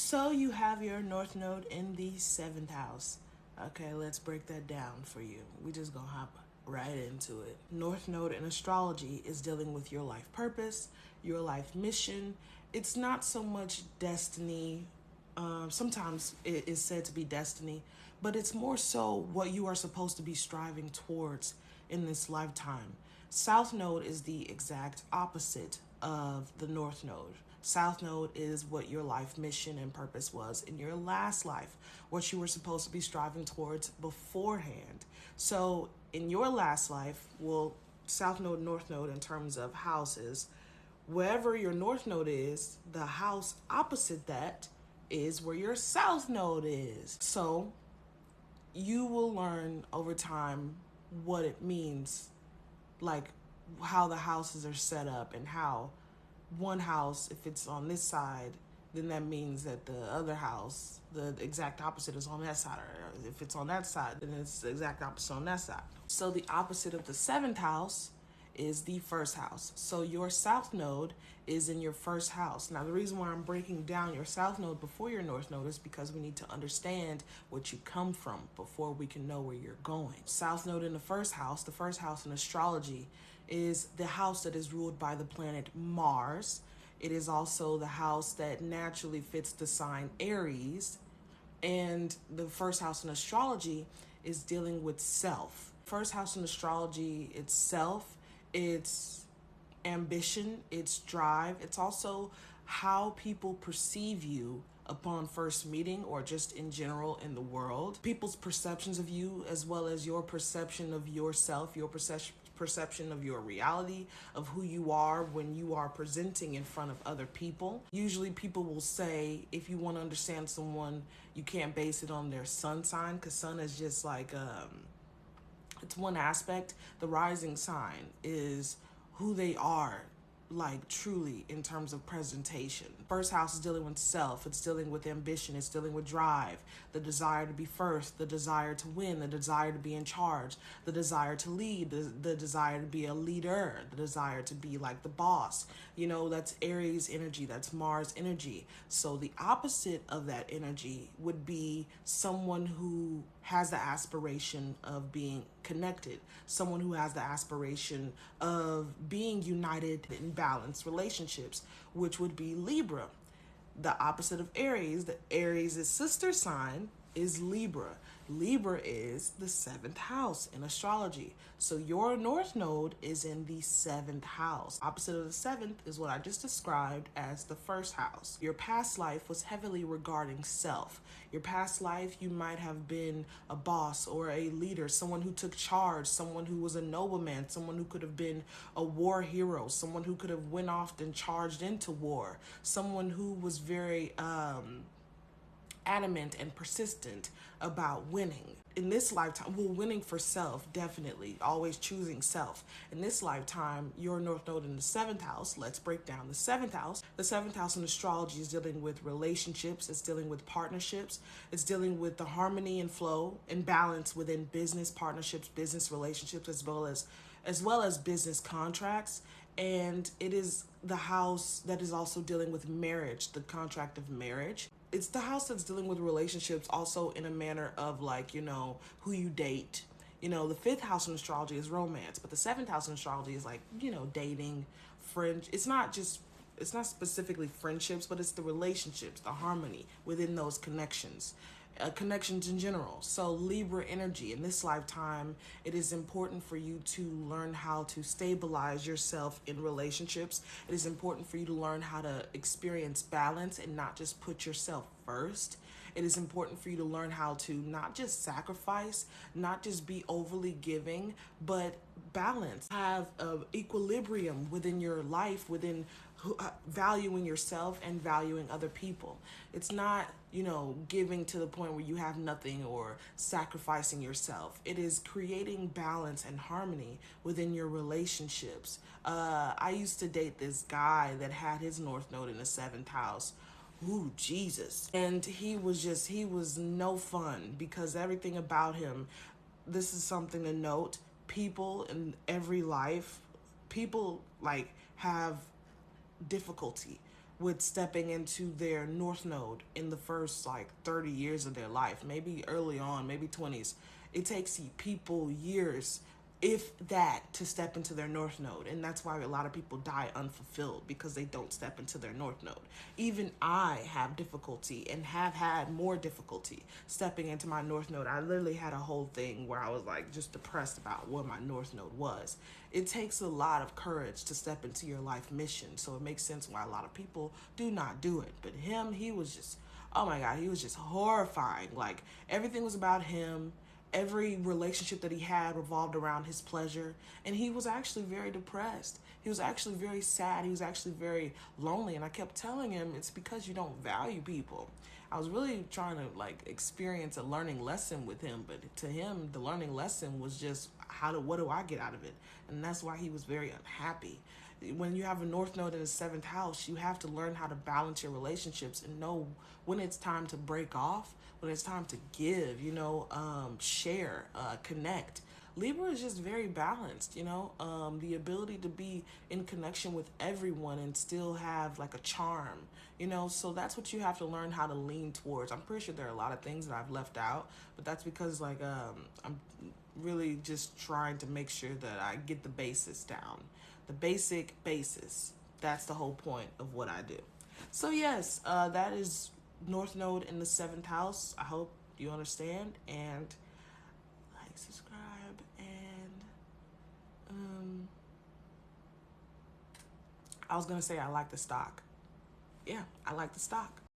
So you have your North Node in the seventh house. Okay, let's break that down for you. We just gonna hop right into it. North Node in astrology is dealing with your life purpose, your life mission. It's not so much destiny. Sometimes it is said to be destiny, but it's more so what you are supposed to be striving towards in this lifetime. South Node is the exact opposite of the North Node. South Node is what your life mission and purpose was in your last life, what you were supposed to be striving towards beforehand. So, in your last life, well, South Node, North Node, in terms of houses, wherever your North Node is, the house opposite that is where your South Node is. So, you will learn over time what it means, like how the houses are set up and how one house, if it's on this side, then that means that the other house, the exact opposite, is on that side. Or if it's on that side, then it's the exact opposite on that side. So the opposite of the seventh house is the first house. So your south node is in your first house. Now, the reason why I'm breaking down your south node before your north node is because we need to understand what you come from before we can know where you're going. South node in the first house in astrology is the house that is ruled by the planet Mars. It is also the house that naturally fits the sign Aries. And the first house in astrology is dealing with self. First house in astrology itself, it's ambition, it's drive, it's also how people perceive you upon first meeting or just in general in the world. People's perceptions of you, as well as your perception of yourself, your perception of your reality, of who you are when you are presenting in front of other people. Usually people will say, if you want to understand someone, you can't base it on their sun sign, because sun is just like it's one aspect. The rising sign is who they are, like truly in terms of presentation. First house is dealing with self, it's dealing with ambition, it's dealing with drive, the desire to be first, the desire to win, the desire to be in charge, the desire to lead, the desire to be a leader, the desire to be like the boss. You know, that's Aries energy, that's Mars energy. So the opposite of that energy would be someone who has the aspiration of being connected, someone who has the aspiration of being united in balanced relationships, which would be Libra. The opposite of Aries, the Aries' sister sign is Libra. Libra is the seventh house in astrology. So your north node is in the seventh house. Opposite of the seventh is what I just described as the first house. Your past life was heavily regarding self. Your past life, you might have been a boss or a leader, someone who took charge, someone who was a nobleman, someone who could have been a war hero, someone who could have went off and charged into war, someone who was very adamant and persistent about winning. In this lifetime, well, winning for self, definitely, always choosing self. In this lifetime, your North Node in the seventh house, let's break down the seventh house. The seventh house in astrology is dealing with relationships, it's dealing with partnerships, it's dealing with the harmony and flow and balance within business partnerships, business relationships, as well as business contracts. And it is the house that is also dealing with marriage, the contract of marriage. It's the house that's dealing with relationships also in a manner of, like, you know, who you date. You know, the fifth house in astrology is romance, but the seventh house in astrology is like, you know, dating, friend. It's not specifically friendships, but it's the relationships, the harmony within those connections. Connections in general. So Libra energy, in this lifetime, it is important for you to learn how to stabilize yourself in relationships. It is important for you to learn how to experience balance and not just put yourself first. It is important for you to learn how to not just sacrifice, not just be overly giving, but balance, have an equilibrium within your life, within valuing yourself and valuing other people. It's not, you know, giving to the point where you have nothing or sacrificing yourself. It is creating balance and harmony within your relationships. I used to date this guy that had his north node in the seventh house. Ooh, Jesus. And he was no fun, because everything about him, this is something to note, people in every life, people like have difficulty with stepping into their North Node in the first like 30 years of their life, maybe early on, maybe 20s. It takes people years, if that, to step into their North Node. And that's why a lot of people die unfulfilled, because they don't step into their North Node. Even I have difficulty and have had more difficulty stepping into my North Node. I literally had a whole thing where I was like just depressed about what my North Node was. It takes a lot of courage to step into your life mission. So it makes sense why a lot of people do not do it. But him, he was just, oh my God, he was just horrifying. Like everything was about him. Every relationship that he had revolved around his pleasure. And he was actually very depressed. He was actually very sad. He was actually very lonely. And I kept telling him, it's because you don't value people. I was really trying to like experience a learning lesson with him, but to him, the learning lesson was just what do I get out of it? And that's why he was very unhappy. When you have a North Node in the seventh house, you have to learn how to balance your relationships and know when it's time to break off, when it's time to give, share, connect. Libra is just very balanced, the ability to be in connection with everyone and still have like a charm, so that's what you have to learn how to lean towards. I'm pretty sure there are a lot of things that I've left out, but that's because like I'm really just trying to make sure that I get the basis down, the basic basis. That's the whole point of what I do. So yes, that is North Node in the seventh house. I hope you understand, and like, subscribe, and I was gonna say I like the stock. Yeah, I like the stock.